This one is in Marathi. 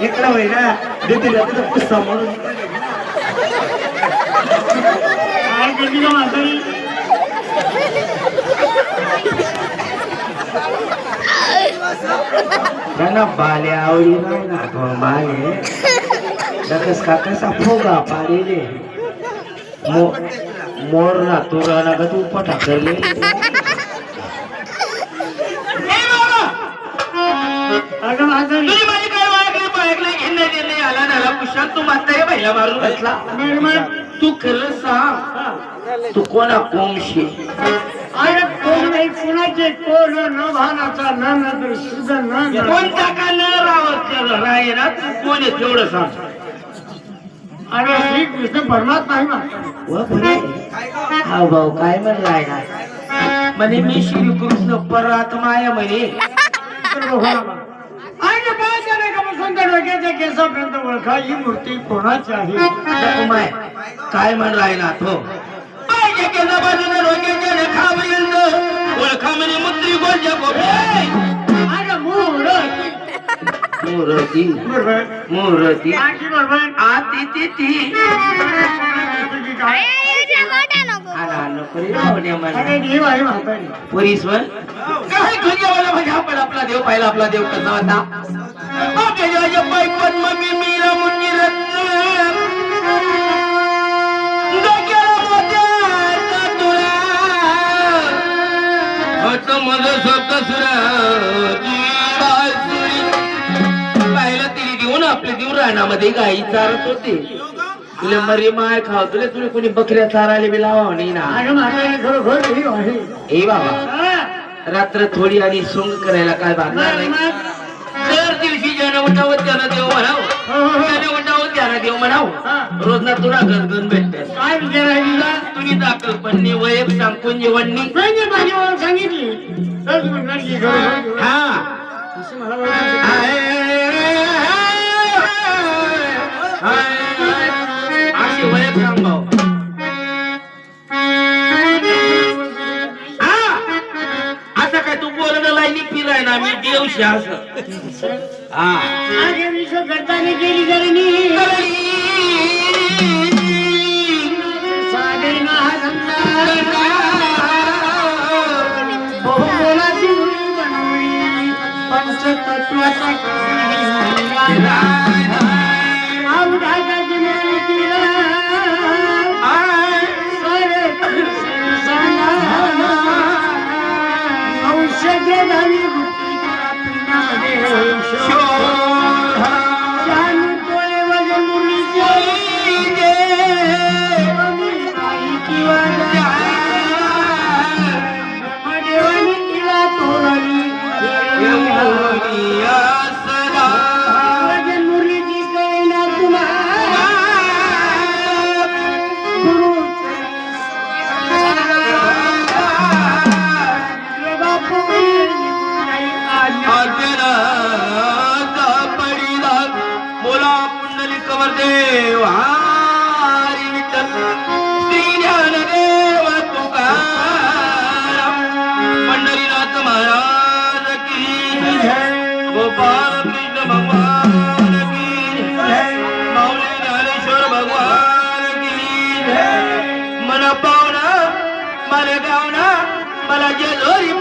इकडं होय ना देतील पुस्तक म्हणून काय केली का म्हातारी त्यांना बाले आवडी नाही ना बाले तकस काकसा फोगा पाडेले मोर ना तुरा ना तू पटा करले अगं म्हातारी तू माता पहिला मारून बसला तू खरं सांग तू कोणा कोंबशी अरे कोण नाही कुणाचे कोण न भानाचा न सुद्धा न कोणता का न रावत राय ना तू कोण आहे तेवढं सांग अरे श्रीकृष्ण परमात्मा आहे ना हा भाऊ काय म्हणलाय ना म्हणे मी श्रीकृष्ण परमात्मा आहे म्हणे केसापर्यंत ओळखा ही मूर्ती कोणाची आहे काय म्हणलाय ना तो ओळखा म्हणे मूर्ती मूर्ती मूर्ती आती ती पुरीश्वर काय आपला देव पाहिला आपला देव कसा होता पाहिलं तिने देऊन आपले देऊन रानामध्ये गाई चारत होते तुला मरी माय खाव तुला तुला कोणी बकऱ्या चारायला बी लावा नाही ना ए बाबा रात्र थोडी आणि सोंग करायला काय भागणार नाही दर दिवशी ज्यानं उठावत त्यानं देव म्हणाव त्याने उठावत त्यानं देव म्हणाव रोज ना तुला गणगण भेटते काय विचारायला तुम्ही दाखल पण वय सांगून जेवणनी सांगितली हा अशी वय सांग भाऊ पिलाय ना मी देवशी असं हा करताना गेली गोपाल कृष्ण भगवान की माऊली ज्ञानेश्वर भगवान की मला पाहुणा मला गावना मला जेलोरी